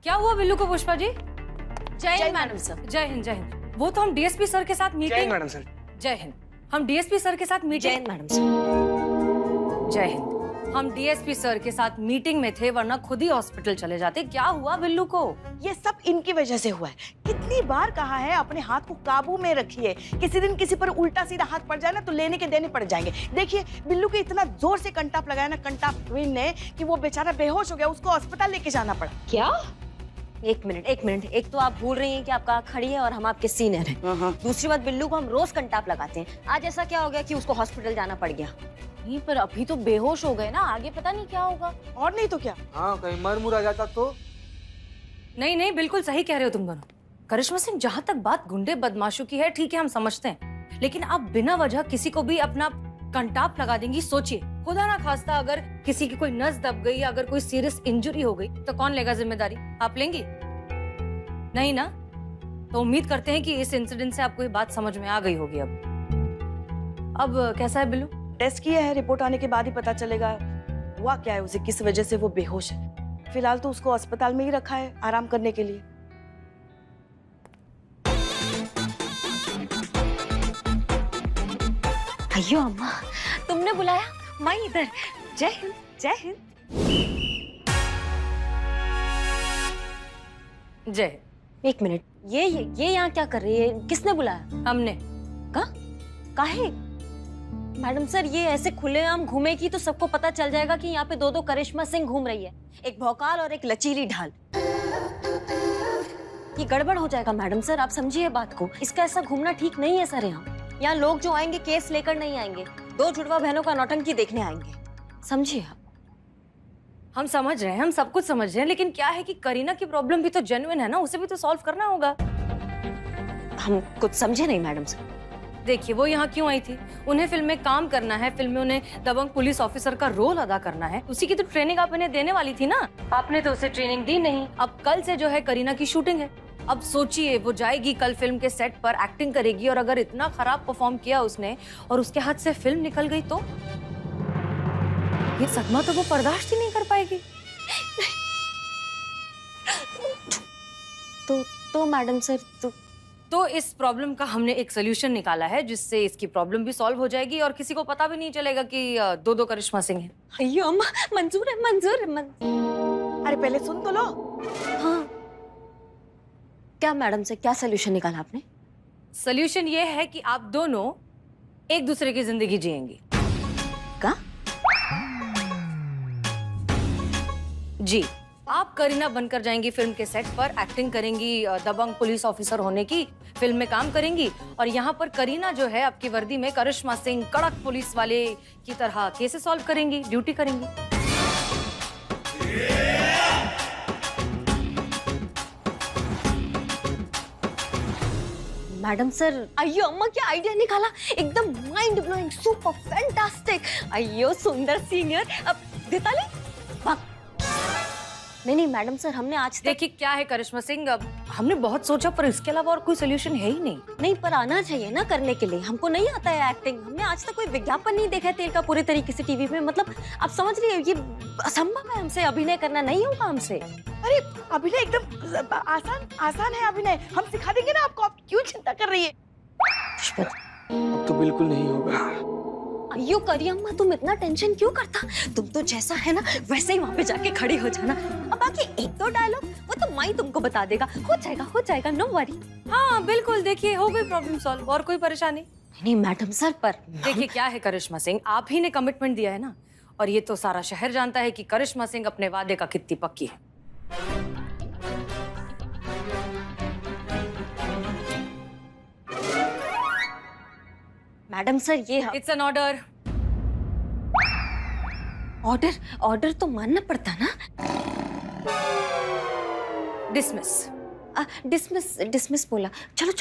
क्या हुआ बिल्लू को पुष्पा जी? जय हिंद मैडम सर। जय हिंद जय हिंद। वो तो हम डीएसपी सर के साथ जय मीटिंग। Hind madam sir. जय हिंद। हम डीएसपी सर के साथ जय मीटिंग। Hind madam sir. जय हिंद। हम डीएसपी सर के साथ मीटिंग में थे, वरना खुद ही हॉस्पिटल चले जाते। क्या हुआ बिल्लू को? ये सब इनकी वजह से हुआ है। कितनी बार कहा है अपने हाथ को काबू में रखिए। किसी दिन किसी पर उल्टा सीधा हाथ पड़ जाए ना तो लेने के देने पड़ जाएंगे। देखिए बिल्लू के इतना जोर से कंटाप लगाया ना कंटाप क्वीन ने कि वो बेचारा बेहोश हो गया, उसको अस्पताल लेके जाना पड़ा। क्या? एक मिनट। एक तो आप भूल रही हैं कि आप कहाँ खड़ी हैं और हम आपके सीनियर हैं। दूसरी बात, बिल्लू को हम रोज कंटाप लगाते हैं। आज ऐसा क्या हो गया कि उसको हॉस्पिटल जाना पड़ गया? नहीं, पर अभी तो बेहोश हो गए ना, आगे पता नहीं क्या होगा। और नहीं तो क्या। हाँ, कहीं मर मुर आ जाता तो। नहीं नहीं, बिल्कुल सही कह रहे हो तुम दोनों। करिश्मा सिंह, जहाँ तक बात गुंडे बदमाशों की है, ठीक है, हम समझते हैं, लेकिन आप बिना वजह किसी को भी अपना कंटाप लगा देंगी। सोचिए, खुदा ना खास्ता अगर किसी की कोई नस दब गई, अगर कोई सीरियस इंजरी हो गई, तो कौन लेगा जिम्मेदारी? आप लेंगी? नहीं ना? तो उम्मीद करते हैं कि इस इंसिडेंट से आपको ये बात समझ में आ गई होगी। अब कैसा है बिल्लू? टेस्ट किया है, रिपोर्ट आने के बाद ही पता चलेगा हुआ क्या है, उसे किस वजह से वो बेहोश है। फिलहाल तो उसको अस्पताल में ही रखा है आराम करने के लिए। अयो अम्मा, तुमने बुलाया, मैं इधर। जय हिंद जय हिंद। जय। एक मिनट, ये यहाँ क्या कर रही है? किसने बुलाया? हमने। काहे? मैडम सर, ये ऐसे खुलेआम घूमेगी तो सबको पता चल जाएगा कि यहाँ पे दो करिश्मा सिंह घूम रही है, एक भौकाल और एक लचीली ढाल। ये गड़बड़ हो जाएगा मैडम सर, आप समझिए बात को। इसका ऐसा घूमना ठीक नहीं है सर। यहाँ लोग जो आएंगे केस लेकर नहीं आएंगे, दो जुड़वा बहनों का नौटंकी देखने आएंगे, समझिए आप। हम समझ रहे हैं, हम सब कुछ समझ रहे हैं, लेकिन क्या है कि करीना की प्रॉब्लम भी तो जेन्युइन है ना, उसे भी तो सॉल्व करना होगा। हम कुछ समझे नहीं मैडम सर। देखिए, वो यहाँ क्यों आई थी? उन्हें फिल्म में काम करना है, फिल्म में उन्हें दबंग पुलिस ऑफिसर का रोल अदा करना है। उसी की तो ट्रेनिंग आप इन्हें देने वाली थी ना। आपने तो उसे ट्रेनिंग दी नहीं। अब कल से जो है करीना की शूटिंग है। अब सोचिए, वो जाएगी कल फिल्म के सेट पर, एक्टिंग करेगी, और अगर इतना खराब परफॉर्म किया उसने और उसके हाथ से फिल्म निकल गई तो ये सदमा तो वो बर्दाश्त ही नहीं कर पाएगी। तो मैडम सर, तो इस प्रॉब्लम का हमने एक सोल्यूशन निकाला है, जिससे इसकी प्रॉब्लम भी सॉल्व हो जाएगी और किसी को पता भी नहीं चलेगा कि दो करिश्मा सिंह हैं। अयो अम्मा, मंजूर है मंजूर है अरे पहले सुन तो लो। हाँ, क्या मैडम से क्या सोल्यूशन निकाला आपने? सोल्यूशन ये है कि आप दोनों एक दूसरे की जिंदगी जिएंगी। क्या? जी, आप करीना बनकर जाएंगी फिल्म के सेट पर, एक्टिंग करेंगी दबंग पुलिस ऑफिसर होने की, फिल्म में काम करेंगी, और यहाँ पर करीना जो है आपकी वर्दी में करिश्मा सिंह कड़क पुलिस वाले की तरह केसेस सॉल्व करेंगी, ड्यूटी करेंगी। मैडम सर, अयो अम्मा, क्या आइडिया निकाला, एकदम माइंड ब्लोइंग, सुपर फैंटास्टिक। अयो सुंदर सीनियर। अब दिताली नहीं मैडम सर, हमने आज देखिए क्या है करिश्मा सिंह, अब हमने बहुत सोचा पर इसके अलावा और कोई सोल्यूशन है ही नहीं, पर आना चाहिए ना करने के लिए। हमको नहीं आता है एक्टिंग, हमने आज तक कोई विज्ञापन नहीं देखा है तेल का पूरे तरीके से टीवी में। मतलब आप समझ रही है, ये असंभव है, हमसे अभिनय करना नहीं होगा हमसे। अरे अभिनय एकदम आसान है अभिनय, हम सिखा देंगे ना आपको। आप क्यों चिंता कर रही है? अब तो बिल्कुल नहीं होगा। अयो करी अम्मा, तुम इतना टेंशन क्यों करता? तुम तो जैसा है ना वैसे ही वहाँ पे जाके खड़ी हो जाना। अब बाकी एक दो डायलॉग वो तो माई तुमको बता देगा, हो जाएगा, नो वरी। हाँ बिल्कुल, देखिए हो गई प्रॉब्लम सॉल्व, और कोई परेशानी नहीं मैडम सर, पर देखिए क्या है करिश्मा सिंह, आप ही ने कमिटमेंट दिया है ना, और ये तो सारा शहर जानता है कि करिश्मा सिंह अपने वादे का कितनी पक्की है। मैडम सर, ये इट्स एन ऑर्डर। ऑर्डर तो मानना पड़ता ना। डिसमिस। डिसमिस बोला। चलो।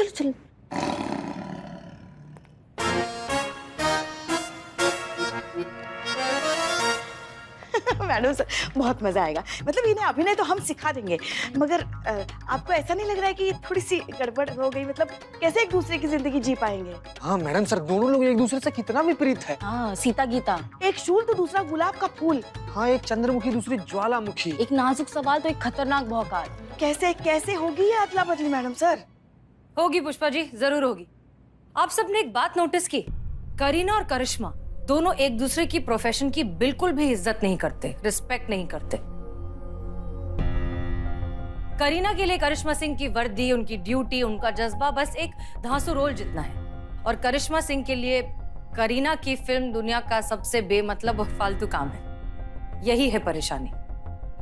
मैडम सर, बहुत मजा आएगा। मतलब इन्हें अभिनय तो हम सिखा देंगे, मगर आपको ऐसा नहीं लग रहा है कि थोड़ी सी गड़बड़ हो गई? मतलब कैसे एक दूसरे की जिंदगी जी पाएंगे? हाँ मैडम सर, दोनों लोग एक दूसरे से कितना विपरीत है। हाँ, सीता गीता। एक शूल तो दूसरा गुलाब का फूल। हाँ, एक चंद्रमुखी दूसरी ज्वालामुखी। एक नाजुक सवाल तो एक खतरनाक भौकाल। कैसे कैसे होगी ये अदला बदली मैडम सर? होगी पुष्पा जी, जरूर होगी। आप सबने एक बात नोटिस की, करीना और करिश्मा दोनों एक दूसरे की प्रोफेशन की बिल्कुल भी इज्जत नहीं करते, रिस्पेक्ट नहीं करते। करीना के लिए करिश्मा सिंह की वर्दी, उनकी ड्यूटी, उनका जज्बा बस एक धांसू रोल जितना है, और करिश्मा सिंह के लिए करीना की फिल्म दुनिया का सबसे बेमतलब और फालतू काम है। यही है परेशानी।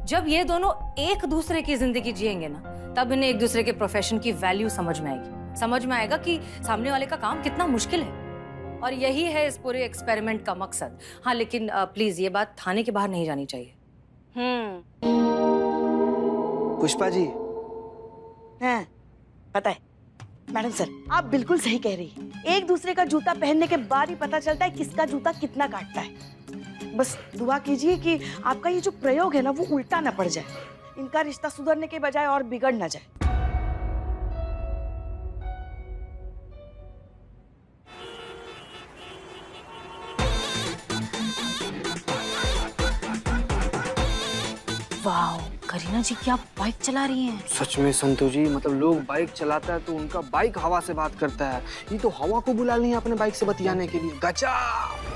जब ये दोनों एक दूसरे की जिंदगी जिएंगे ना, तब इन्हें एक दूसरे के प्रोफेशन की वैल्यू समझ में आएगी। समझ में आएगा कि सामने वाले का काम कितना मुश्किल है, और यही है इस पूरे एक्सपेरिमेंट का मकसद। हाँ, लेकिन प्लीज ये बात थाने के बाहर नहीं जानी चाहिए। पुष्पा जी, हाँ, पता है मैडम सर, आप बिल्कुल सही कह रही हैं। एक दूसरे का जूता पहनने के बाद ही पता चलता है किसका जूता कितना काटता है। बस दुआ कीजिए कि आपका ये जो प्रयोग है ना, वो उल्टा ना पड़ जाए, इनका रिश्ता सुधरने के बजाय और बिगड़ ना जाए। वाह, करीना जी क्या बाइक चला रही हैं। सच में संतोष जी, मतलब लोग बाइक चलाता है तो उनका बाइक हवा से बात करता है, ये तो हवा को बुला ली है अपने बाइक से बतियाने के लिए। गजब।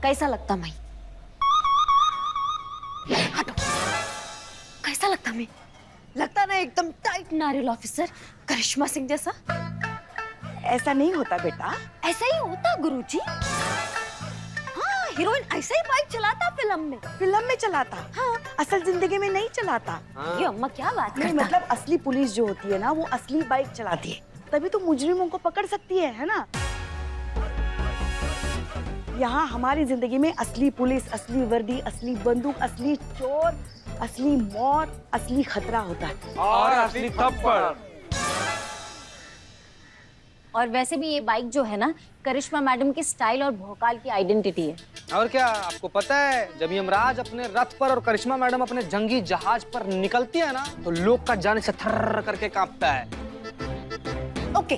कैसा लगता मैं? हटो। कैसा लगता मैं? लगता ना एकदम टाइट नारियल ऑफिसर, करिश्मा सिंह जैसा। ऐसा नहीं होता बेटा। ऐसा ही होता गुरुजी। हाँ, हीरोइन ऐसा ही बाइक चलाता फिल्म में। फिल्म में चलाता, हाँ, असल जिंदगी में नहीं चलाता। हाँ। ये अम्मा क्या बात नहीं, करता? मतलब असली पुलिस जो होती है ना, वो असली बाइक चलाती है, तभी तो मुजरिमों को पकड़ सकती है ना? यहाँ हमारी जिंदगी में असली पुलिस, असली वर्दी, असली बंदूक, असली चोर, असली मौत, असली खतरा होता है। और असली थप्पड़। और वैसे भी ये बाइक जो है ना, करिश्मा मैडम की स्टाइल और भोकाल की आइडेंटिटी है। और क्या आपको पता है, जब यमराज अपने रथ पर और करिश्मा मैडम अपने जंगी जहाज पर निकलती है ना, तो लोग का जान से थर्र करके कांपता है। ओके।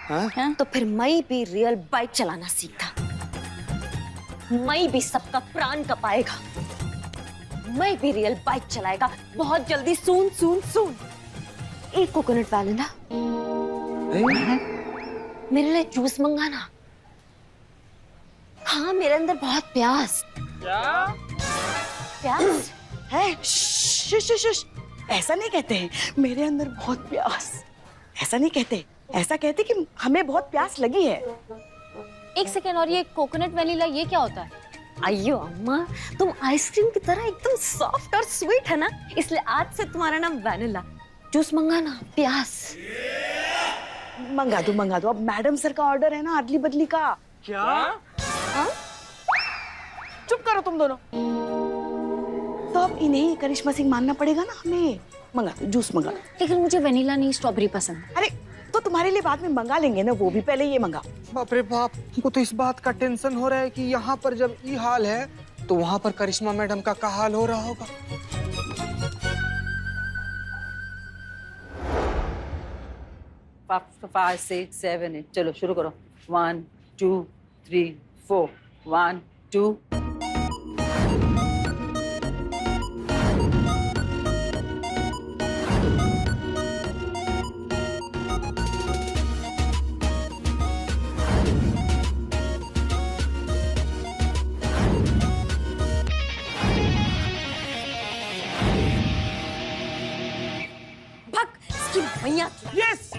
हाँ? तो फिर मैं भी रियल बाइक चलाना सीखता। मैं भी सबका प्राण कपाएगा। मैं भी रियल बाइक चलाएगा बहुत जल्दी। सून सून सून। एक कोकोनट वैनिला। मेरे लिए जूस मंगाना। हाँ, मेरे अंदर बहुत प्यास। क्या? प्यास है? Shush shush shush. ऐसा नहीं कहते हैं, मेरे अंदर बहुत प्यास। ऐसा नहीं कहते, ऐसा कहते कि हमें बहुत प्यास लगी है। एक सेकेंड, और ये कोकोनट वैनिला ये क्या होता है? अयो अम्मा, तुम आइसक्रीम की तरह एकदम सॉफ्ट और स्वीट है ना, इसलिए आज से तुम्हारा नाम वैनिला। जूस मंगाना, प्यास। मंगा दो। अब मैडम सर का ऑर्डर है ना, अदली बदली का। क्या? हाँ? चुप करो तुम दोनों। तो अब इन्हें करिश्मा सिंह मानना पड़ेगा ना हमें। मंगा दो, जूस मंगा दो। लेकिन मुझे वैनिला नहीं, स्ट्रॉबेरी पसंद। अरे तो तुम्हारे लिए बाद में मंगा लेंगे ना, वो भी पहले ये मंगा। बाप रे बाप, हमको तो इस बात का टेंशन हो रहा है कि यहाँ पर जब ये हाल है, तो वहाँ पर करिश्मा मैडम का क्या हाल हो रहा होगा। 5, 6, 7, 8 चलो शुरू करो। 1 2 3 4 1 2 भैया यस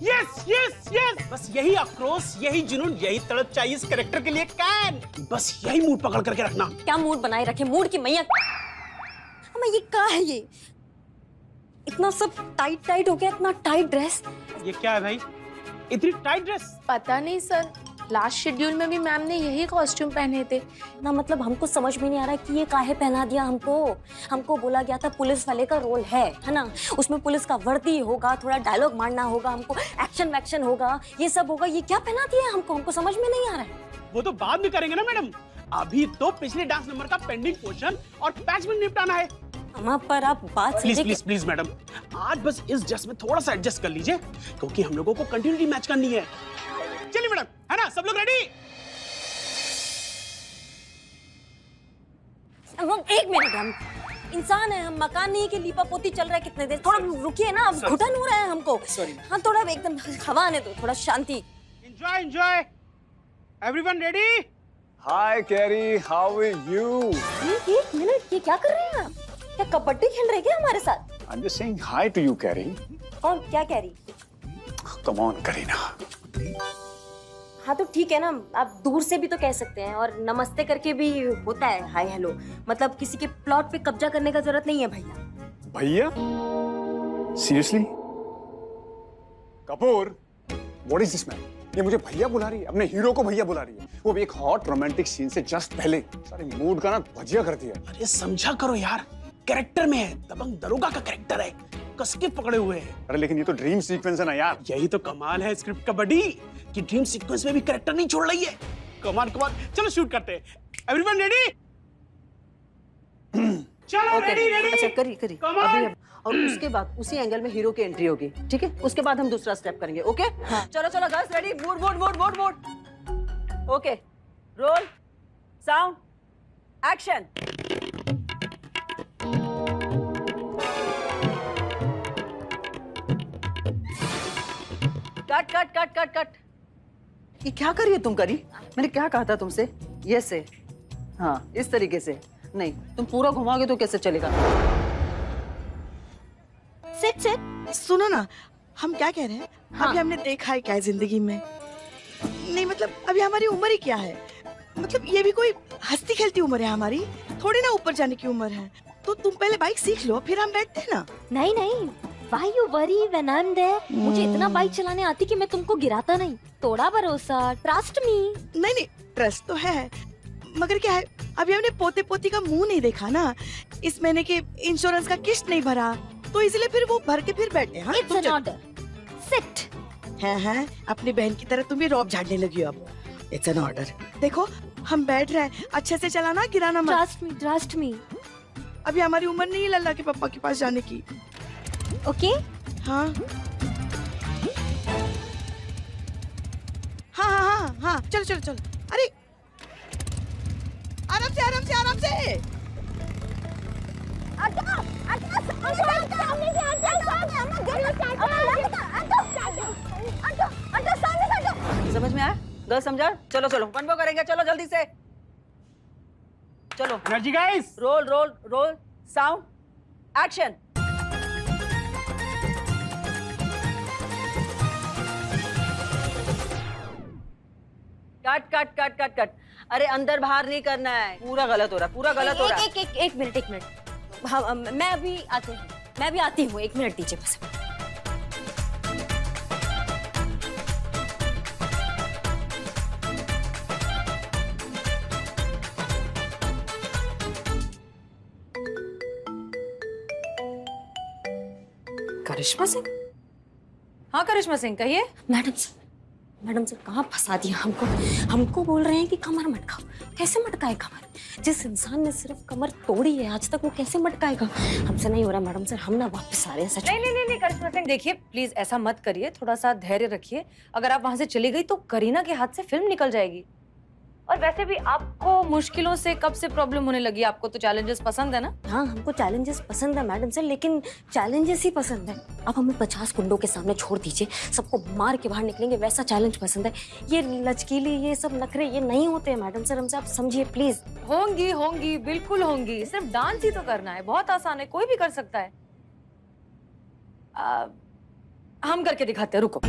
यस यस यस, बस यही आक्रोश, यही जुनून, यही तड़प चाहिए इस कैरेक्टर के लिए। कैन बस यही मूड पकड़ करके रखना। क्या मूड बनाए रखे? मूड की मैया। अम्मा ये क्या है? ये इतना सब टाइट टाइट हो गया, इतना टाइट ड्रेस। ये क्या है भाई? इतनी टाइट ड्रेस? पता नहीं सर, लास्ट शेड्यूल में भी मैम ने यही कॉस्ट्यूम पहने थे। ना मतलब हमको समझ में नहीं आ रहा कि ये काहे पहना दिया हमको। हमको बोला गया था पुलिस वाले का रोल है ना, उसमें पुलिस का वर्दी होगा, थोड़ा डायलॉग मारना होगा, हमको एक्शन वैक्शन होगा, ये सब होगा। ये क्या पहना दिया हमको समझ में नहीं आ रहा है। वो तो बाद में करेंगे ना मैडम, अभी तो पिछले डांस नंबर का पेंडिंग पोर्शन और पैच में निपटाना है। अम्मा पर आप बात प्लीज समझे प्लीज प्लीज मैडम, आज बस इस ड्रेस में थोड़ा सा एडजस्ट कर लीजिए, क्योंकि हम लोगों को कंटिन्यूटी मैच करनी है। चलिए मैडम, है ना, सब लोग रेडी? एक मिनट, हम इंसान है, हम मकान नहीं के लीपा पोती चल रहा है कितने देर। थोड़ा रुकिए ना, अब घुटन हो रहा है हमको। हाँ थोड़ा एकदम हवा आने दो, थोड़ा शांति। Enjoy enjoy, everyone ready? Hi Carrie, how are you? एक मिनट, ये क्या कर रहे हैं आप? क्या कबड्डी खेल रहे हैं क्या हमारे साथ? I'm just saying hi to you, Carrie. और क्या कह रही? Come on, Kareena. हाँ तो ठीक है ना, आप दूर से भी तो कह सकते हैं, और नमस्ते करके भी होता है हाय हेलो। मतलब किसी के प्लॉट पे कब्जा करने का जरूरत नहीं है भैया। भैया? Seriously? Kapoor, what is this man? ये मुझे भैया बुला रही है, अपने हीरो को भैया बुला रही है, वो भी एक हॉट रोमांटिक सीन से जस्ट पहले। सारे मूड का ना भजिया कर दिया। अरे समझा करो यार, कैरेक्टर में है, दबंग दरोगा का कैरेक्टर है, कसके पकड़े हुए हैं। अरे लेकिन ये तो ड्रीम सीक्वेंस है ना यार। यही तो कमाल है स्क्रिप्ट का बडी, कि ड्रीम सीक्वेंस में भी कैरेक्टर नहीं छोड़ रही है। कमाल कमाल, चलो शूट करते हैं। Everyone ready? चलो रेडी रेडी। अच्छा करी करी Come on! अभी अब, और उसके बाद उसी एंगल में हीरो की एंट्री होगी, ठीक है? उसके बाद हम दूसरा स्टेप करेंगे, ओके? हाँ। चलो चलो guys, ready? Mood mood mood mood mood. Okay, roll, sound, action. Cut cut cut cut cut. ये क्या कर रही हो तुम करी? मैंने क्या कहा था तुमसे? ये से, हाँ इस तरीके से नहीं, तुम पूरा घुमाओगे तो कैसे चलेगा? सेट सेट, सुनो ना, हम क्या कह रहे हैं? हाँ। अभी हमने देखा है क्या है जिंदगी में? नहीं मतलब अभी हमारी उम्र ही क्या है? मतलब ये भी कोई हंसती खेलती उम्र है हमारी, थोड़ी ना ऊपर जाने की उम्र है। तो तुम पहले बाइक सीख लो, फिर हम बैठते हैं ना। नहीं नहीं, Why you worry when I'm there? मुझे इतना बाइक चलाने आती कि मैं तुमको गिराता नहीं। थोड़ा भरोसा, ट्रस्ट मी। नहीं नहीं, ट्रस्ट तो है, मगर क्या है, अभी हमने पोते पोती का मुंह नहीं देखा ना, इस महीने के इंश्योरेंस का किस्त नहीं भरा, तो इसलिए फिर वो भर के फिर बैठे। हाँ It's an order. Sit. हैं, अपनी बहन की तरह तुम भी रौब झाड़ने लगी हो अब। It's an order. देखो हम बैठ रहे हैं, अच्छे से चलाना, गिराना मत। Trust me, trust me. अभी हमारी उम्र नहीं है लल्ला के पापा के पास जाने की। Okay? हाँ हाँ हाँ हाँ हाँ, चलो चलो चलो। अरे आराम से आराम से आराम से। समझ में आया? गर्ल समझा? चलो चलो, वन वो करेंगे, चलो जल्दी से। चलो, energy guys. Roll roll roll, sound, action. Cut cut cut cut cut. अरे अंदर बाहर नहीं करना है, पूरा गलत हो रहा है, पूरा गलत हो रहा है। एक मिनट। हाँ मैं अभी आती हूँ, एक मिनट दीजिए बस। करिश्मा सिंह? हाँ करिश्मा सिंह, कहिए। मैडम सर कहाँ फंसा दिया हमको बोल रहे हैं कि कमर मटकाओ। कैसे मटकाए कमर? जिस इंसान ने सिर्फ कमर तोड़ी है आज तक, वो कैसे मटकाएगा? हमसे नहीं हो रहा मैडम सर, हम ना वापस आ रहे हैं सच। नहीं करिश्मा सिंह, देखिए प्लीज ऐसा मत करिए, थोड़ा सा धैर्य रखिए। अगर आप वहां से चली गई तो करीना के हाथ से फिल्म निकल जाएगी। और वैसे भी आपको मुश्किलों से कब से प्रॉब्लम होने लगी? आपको तो चैलेंजेस पसंद है ना? हाँ हमको चैलेंजेस पसंद है मैडम सर, लेकिन चैलेंजेस ही पसंद है। अब हमें 50 गुंडों के सामने छोड़ दीजिए, सबको मार के बाहर निकलेंगे, वैसा चैलेंज पसंद है। ये लचकीली, ये सब नखरे, ये नहीं होते हैं मैडम सर, हमसे आप समझिए प्लीज। होंगी बिल्कुल होंगी, सिर्फ डांस ही तो करना है, बहुत आसान है, कोई भी कर सकता है। हम करके दिखाते हैं, रुको।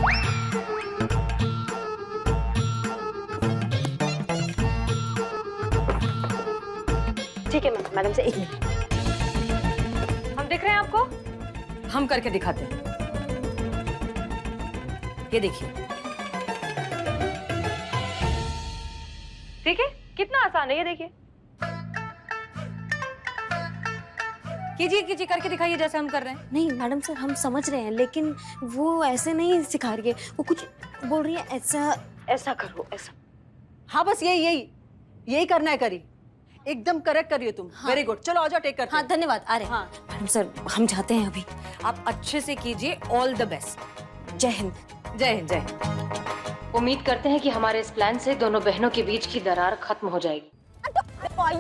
ठीक है मैडम से, एक मिनट। हम दिख रहे हैं आपको? हम करके दिखाते हैं। ये देखिए, देखिए कितना आसान है ये, देखिए। कीजिए कीजिए, करके दिखाइए जैसे हम कर रहे हैं। नहीं मैडम सर, हम समझ रहे हैं, लेकिन वो ऐसे नहीं सिखा रही है, वो कुछ बोल रही है, ऐसा ऐसा करो, ऐसा। हाँ बस यही करना है, करी एकदम करेक्ट करिए तुम। वेरी गुड, चलो आ जाओ, टेक करते हाँ हैं। धन्यवाद, आ रहे हैं। हाँ। मैडम सर हम जाते हैं अभी। आप अच्छे से कीजिए, ऑल द बेस्ट। जय हिंद। जय हिंद, जय हिंद। उम्मीद करते हैं कि हमारे इस प्लान से दोनों बहनों के बीच की दरार खत्म हो जाएगी। कोई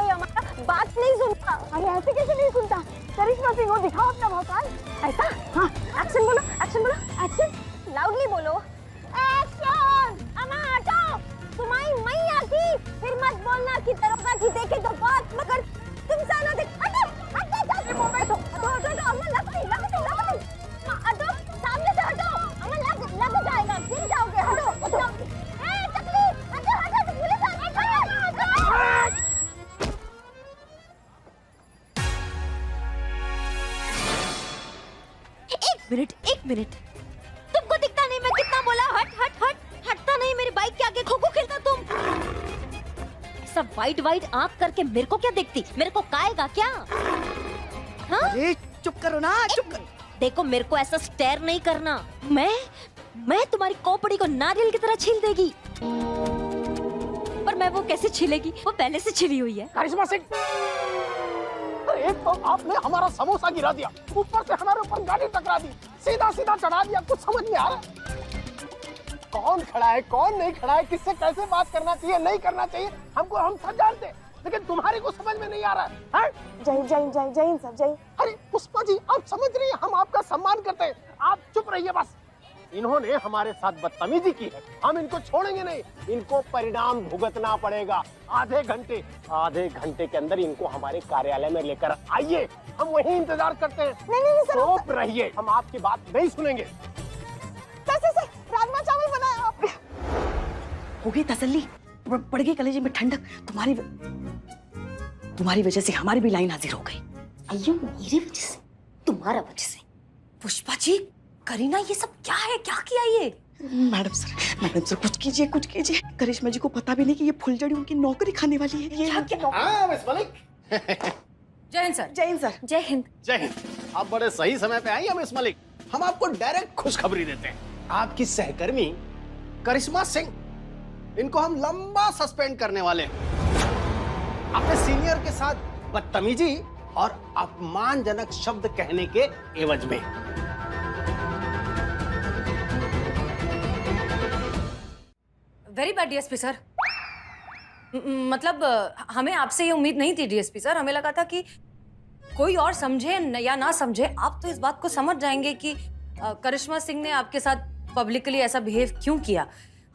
हमारा बात नहीं सुनता। अरे ऐसे कैसे नहीं सुनता? करिश्मा सिंह को दिखाओ अपना भौकाल। ऐसा? हाँ, एक्शन बोलो, एक्शन बोलो, एक्शन लाउडली बोलो। एक्शन! अम्मा हटो, तुम्हारी मैया की, फिर मत बोलना कि दरोगा की देखे तो बात मगर तुम साला देख। हटो, हटो, हटो, हटो, अम्मा लग, हटो, सामने से हटो, अम्मा लग जाएगा, गिर जाओगे, हटो, ए चकली, हटो, पुलिस आ गई, हटो। एक मिनट, तुमको दिखता नहीं मैं कितना बोला? हट हट हट, हटता नहीं, मेरी बाइक के आगे खो खो खेलता तुम। सब वाइट आंख करके मेरे को क्या देखती? मेरे को काएगा क्या? हाँ? अरे चुप करो ना, चुप करो। देखो मेरे को ऐसा स्टेयर नहीं करना। मैं तुम्हारी खोपड़ी को नारियल की तरह छील देगी। पर मैं वो कैसे छीलेगी? वो पहले से छिली हुई है। करिश्मा सिंह, एक तो आपने हमारा समोसा गिरा दिया, ऊपर से हमारे ऊपर गाड़ी टकरा दी, सीधा सीधा चढ़ा दिया, कुछ समझ नहीं आ रहा। कौन खड़ा है, कौन नहीं खड़ा है, किससे कैसे बात करना चाहिए, नहीं करना चाहिए, हमको हम सब जानते हैं, लेकिन तुम्हारे को समझ में नहीं आ रहा है? जय सर, जय। अरे पुष्पा जी, आप समझ रही हैं, हम आपका सम्मान करते हैं, आप चुप रहिए बस। इन्होंने हमारे साथ बदतमीजी की है, हम इनको छोड़ेंगे नहीं, इनको परिणाम भुगतना पड़ेगा। आधे घंटे के अंदर इनको हमारे कार्यालय में लेकर आइए, हम वहीं इंतजार करते हैं। नहीं सर, चुप रहिए, हम आपकी बात नहीं सुनेंगे। सर, राजमा चावल बनाया आपने। हो गई तसल्ली, पड़ गई कलेजे में ठंडक। तुम्हारी वजह से हमारी भी लाइन हाजिर हो गई। अयो मेरी वजह से, तुम्हारा वजह से। पुष्पा जी, करीना ये सब क्या है, क्या किया ये? मैडम सर कुछ कीजिए। करिश्मा जी को पता भी नहीं कि ये फुलझड़ी उनकी नौकरी खाने वाली है। ये हाँ मिस मलिक। जय हिंद सर। जय हिंद सर। जय हिंद। जय हिंद। आप बड़े सही समय पे आई हैं मिस मलिक, हम आपको डायरेक्ट खुशखबरी देते हैं। आपकी सहकर्मी करिश्मा सिंह, इनको हम लंबा सस्पेंड करने वाले हैं। अपने सीनियर के साथ बदतमीजी और अपमानजनक शब्द कहने के एवज में। Very bad DSP sir. मतलब हमें आपसे ये उम्मीद नहीं थी डीएसपी सर। हमें लगा था कि कोई और समझे या ना समझे, आप तो इस बात को समझ जाएंगे कि करिश्मा सिंह ने आपके साथ पब्लिकली ऐसा बिहेव क्यों किया।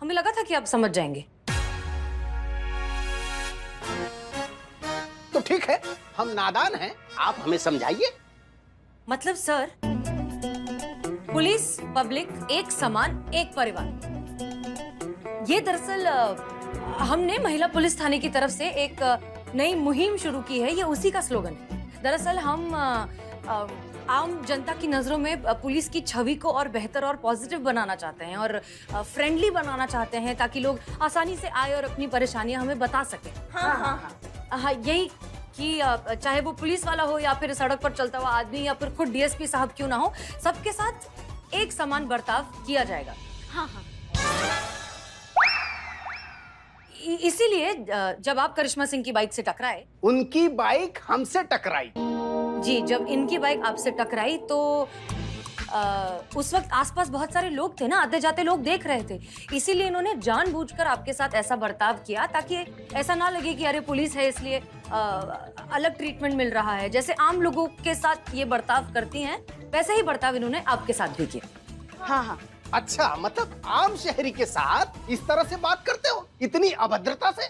हमें लगा था कि आप समझ जाएंगे। तो ठीक है, हम नादान हैं, आप हमें समझाइए। मतलब सर, पुलिस पब्लिक एक समान एक परिवार, ये दरअसल हमने महिला पुलिस थाने की तरफ से एक नई मुहिम शुरू की है। ये उसी का स्लोगन है। दरअसल हम आम जनता की नजरों में पुलिस की छवि को और बेहतर और पॉजिटिव बनाना चाहते हैं और फ्रेंडली बनाना चाहते हैं, ताकि लोग आसानी से आए और अपनी परेशानियां हमें बता सकें। हाँ, यही कि चाहे वो पुलिस वाला हो या फिर सड़क पर चलता हुआ आदमी या फिर खुद डीएसपी साहब क्यों ना हो, सबके साथ एक समान बर्ताव किया जाएगा। हाँ। इसीलिए जब आप करिश्मा सिंह की बाइक से टकराए, उनकी बाइक हमसे टकराई। जी, जब इनकी बाइक आपसे टकराई तो उस वक्त आसपास बहुत सारे लोग थे ना, आते जाते लोग देख रहे थे। इसीलिए इन्होंने जानबूझकर आपके साथ ऐसा बर्ताव किया, ताकि ऐसा ना लगे कि अरे पुलिस है इसलिए अलग ट्रीटमेंट मिल रहा है। जैसे आम लोगों के साथ ये बर्ताव करती हैं, वैसे ही बर्ताव इन्होंने आपके साथ भी किया। हाँ। अच्छा, मतलब आम शहरी के साथ इस तरह से बात करते हो, इतनी अभद्रता से?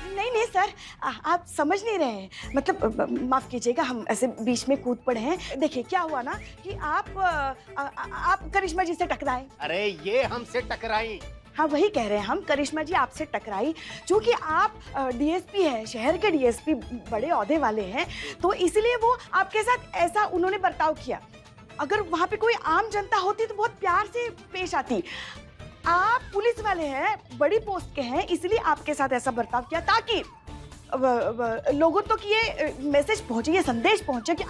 नहीं सर, आप समझ नहीं रहे हैं। मतलब माफ कीजिएगा, हम ऐसे बीच में कूद पड़े हैं। देखिए क्या हुआ ना कि आप करिश्मा जी से टकराए। अरे ये हमसे टकराई। हाँ वही कह रहे हैं हम, करिश्मा जी आपसे टकराई। चूंकि आप डीएसपी है, शहर के डीएसपी, बड़े ओहदे वाले हैं, तो इसलिए वो आपके साथ ऐसा उन्होंने बर्ताव किया। अगर वहाँ पे कोई आम जनता होती तो बहुत प्यार से पेश आती। आप पुलिस वाले हैं, बड़ी पोस्ट के हैं, इसलिए आपके साथ ऐसा बर्ताव किया ताकि लोगों तक ये मैसेज पहुंचे, ये संदेश पहुंचे कि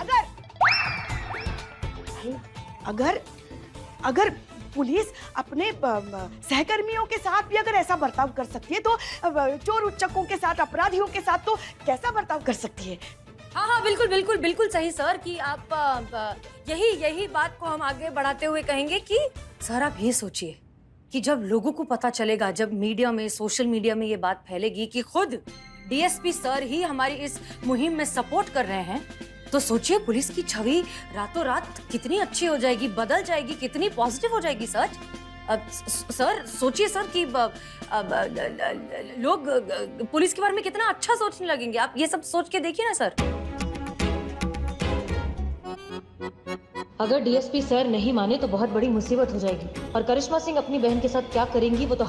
अगर पुलिस अपने सहकर्मियों के साथ भी अगर ऐसा बर्ताव कर सकती है तो चोर उच्चकों के साथ, अपराधियों के साथ तो कैसा बर्ताव कर सकती है। हाँ हाँ बिल्कुल बिल्कुल बिल्कुल सही सर कि आप यही बात को हम आगे बढ़ाते हुए कहेंगे कि सर आप ये सोचिए कि जब लोगों को पता चलेगा, जब मीडिया में, सोशल मीडिया में ये बात फैलेगी कि खुद डीएसपी सर ही हमारी इस मुहिम में सपोर्ट कर रहे हैं, तो सोचिए पुलिस की छवि रातों रात कितनी अच्छी हो जाएगी, बदल जाएगी, कितनी पॉजिटिव हो जाएगी सर। सर सोचिए सर कि लोग पुलिस के बारे में कितना अच्छा सोचने लगेंगे। आप ये सब सोच के देखिए ना सर। अगर डीएसपी सर नहीं माने तो बहुत बड़ी मुसीबत हो जाएगी और करिश्मा सिंह अपनी बहन के साथ क्या करेंगी वो तो